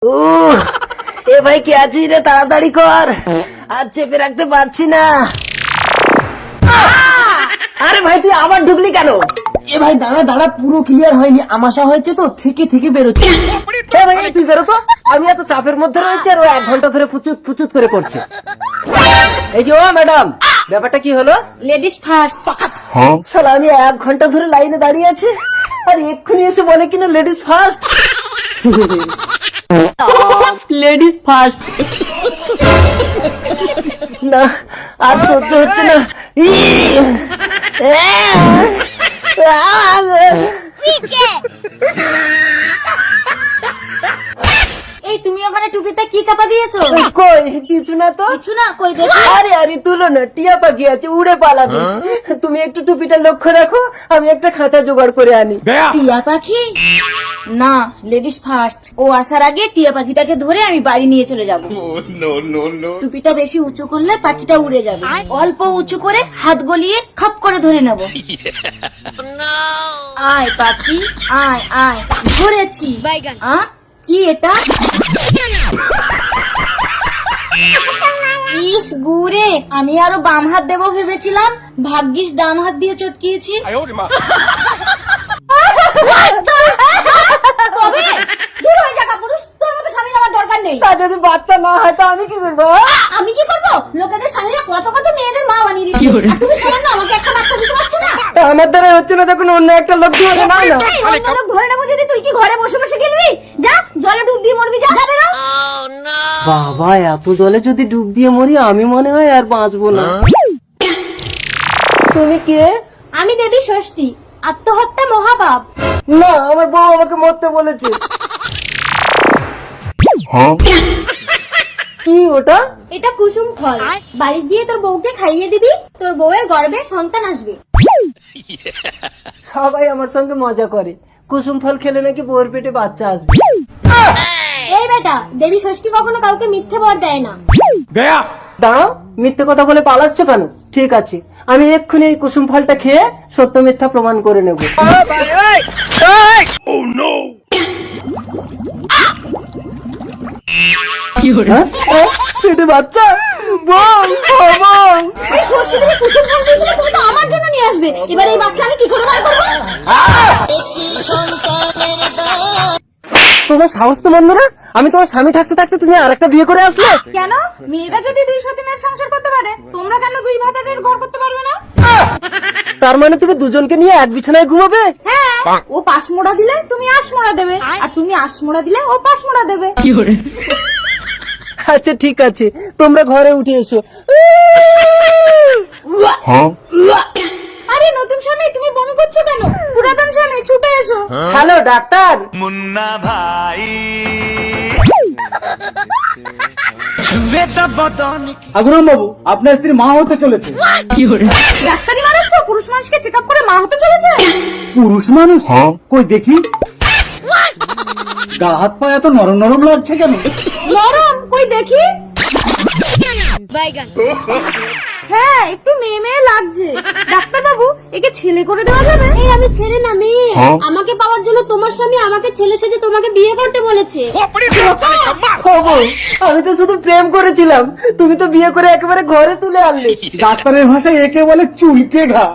এ ভাই কে আছিস রে, তাড়াতাড়ি কর, আর চেপে রাখতে পারছি না। আরে ভাই তুই আবার ঢুকলি কেন? এ ভাই দাঁড়া দাঁড়া, পুরো ক্লিয়ার হয়নি, আমাশা হয়েছে তো, থেকে থেকে বেরোচ্ছে। ভাই তুই বেরো তো, আমি এত চাপের মধ্যে রয়েছি আর ও 1 ঘন্টা ধরে পুচুত পুচুত করে করছে। এই যে ও ম্যাডাম, ব্যাপারটা কি হলো? Ladies first. শালা আমি 1 ঘন্টা ধরে লাইনে দাঁড়িয়ে আছি আর এক্ষুনি এসে বলে কিনা লেডিস ফার্স্ট। Ladies first. না আর সহ্য হচ্ছে না। এই তুমি ওখানে টুপিতে কি চাপা দিয়েছো? কই কিছু না তো। কিছু না, কই দেখি। আরে আরে তুলো না, টিয়া পাখি আছে উড়ে পালাবে। তুমি একটু টুপিটা লক্ষ্য রাখো, আমি একটা খাঁচা জোগাড় করে আনি। টিয়া পাখি না, লেডিস ফার্স্ট। ও আসার আগে টিয়া পাখিটাকে ধরে আমি বাড়ি নিয়ে চলে যাব। টুপিটা বেশি উঁচু করলে পাখিটা উড়ে যাবে, অল্প উঁচু করে হাত গলিয়ে খপ করে ধরে নেব। আয় পাখি আয় আয়, ধরেছি। কি এটা? ইস গুরে, আমি আরো বাম হাত দেবো ভেবেছিলাম, ভাগ্যিস ডান হাত দিয়ে চটকিয়েছি। তোর মতো স্বামীর আমার দরকার নেই। তা যদি বাচ্চা না হয় তো আমি কি করবো? আমি কি করবো? লোকেদের স্বামীরা কত কত মেয়েদের মা বানিয়ে দিচ্ছে, আর তুমি সামান্য আমাকে একটা বাচ্চা দিতে পারছো না। আমার দ্বারা হচ্ছে না, তখন অন্য একটা লোক দিয়ে না না অন্য লোক ধরে নেবো যদি, তুই কি ঘরে বসে বসে গেলবি? যা জলে ডুব দিয়ে মরবি, যা যাবে না। বাবা এত জলে যদি ডুব দিয়ে মরি আমি মনে হয় আর বাঁচবো না। তুমি কে? আমি দেবী ষষ্ঠী, আত্মহত্যা মহাপাপ। না আমার বউ আমাকে মরতে বলেছে। কি ওটা? এটা কুসুম ফল, বাড়ি গিয়ে তোর বউকে খাইয়ে দিবি, তোর বউয়ের গর্ভে সন্তান আসবে। সবাই আমার সঙ্গে মজা করে, কুসুম ফল খেলে নাকি বউয়ের পেটে বাচ্চা আসবে। এই বেটা, দেবী ষষ্ঠী কখনো কাউকে মিথ্যে বর দেয় না। দাঁড়াও, মিথ্যে কথা বলে পালাচ্ছ কেন? ঠিক আছে, আমি এক্ষুনি এই কুসুম ফলটা খেয়ে সত্য মিথ্যা প্রমাণ করে নেব। বাচ্চা বল এই ষষ্ঠী দিনে কুসুম ফল দিয়েছিল, তুমি তো আমার জন্য নিয়ে আসবে। এবার এই বাচ্চা আমি কি করে বার করবো? তোমার সাহস তো মন্দ না, আমি তোমার স্বামী থাকতে থাকতে তুমি আরেকটা বিয়ে করে আসলে। কেন? মেয়েরা যদি 2 সতীনের সংসার করতে পারে, তোমরা কেন 2 ভাতারের ঘর করতে পারবে না? তার মানে তুমি দুজনকে নিয়ে এক বিছানায় ঘুমাবে? হ্যাঁ, ও পাশ মোড়া দিলে তুমি আশ মোড়া দেবে, আর তুমি আশ মোড়া দিলে ও পাশ মোড়া দেবে। আচ্ছা ঠিক আছে, তোমরা ঘরে উঠে এসো। আরে নতুন স্বামী, তুমি বমি করছো কেন? পুরাতন স্বামী ছুটে এসো। Hello doctor. মুন্না ভাই আগুরম বাবু, আপনার স্ত্রী মা হতে চলেছে। ডাক্তারি মারাচ্ছ? পুরুষ মানুষকে চেক আপ করে মা হতে চলেছে? পুরুষ মানুষ? কই দেখি। গা হাত পা এত নরম নরম লাগছে কেন? নরম? কই দেখি। হ্যাঁ, একটু মেয়ে মেয়ে লাগছে। ডাক্তার বাবু, একে ছেলে করে দেওয়া যাবে? এই আমি ছেলে না মেয়ে। আমাকে পাওয়ার জন্য তোমার স্বামী আমাকে ছেলে সেজে তোমাকে বিয়ে করতে বলেছে। আমি তো শুধু প্রেম করেছিলাম, তুমি তো বিয়ে করে একেবারে ঘরে তুলে আনলে। ডাক্তারের ভাষায় একে বলে চুলকে ঘা।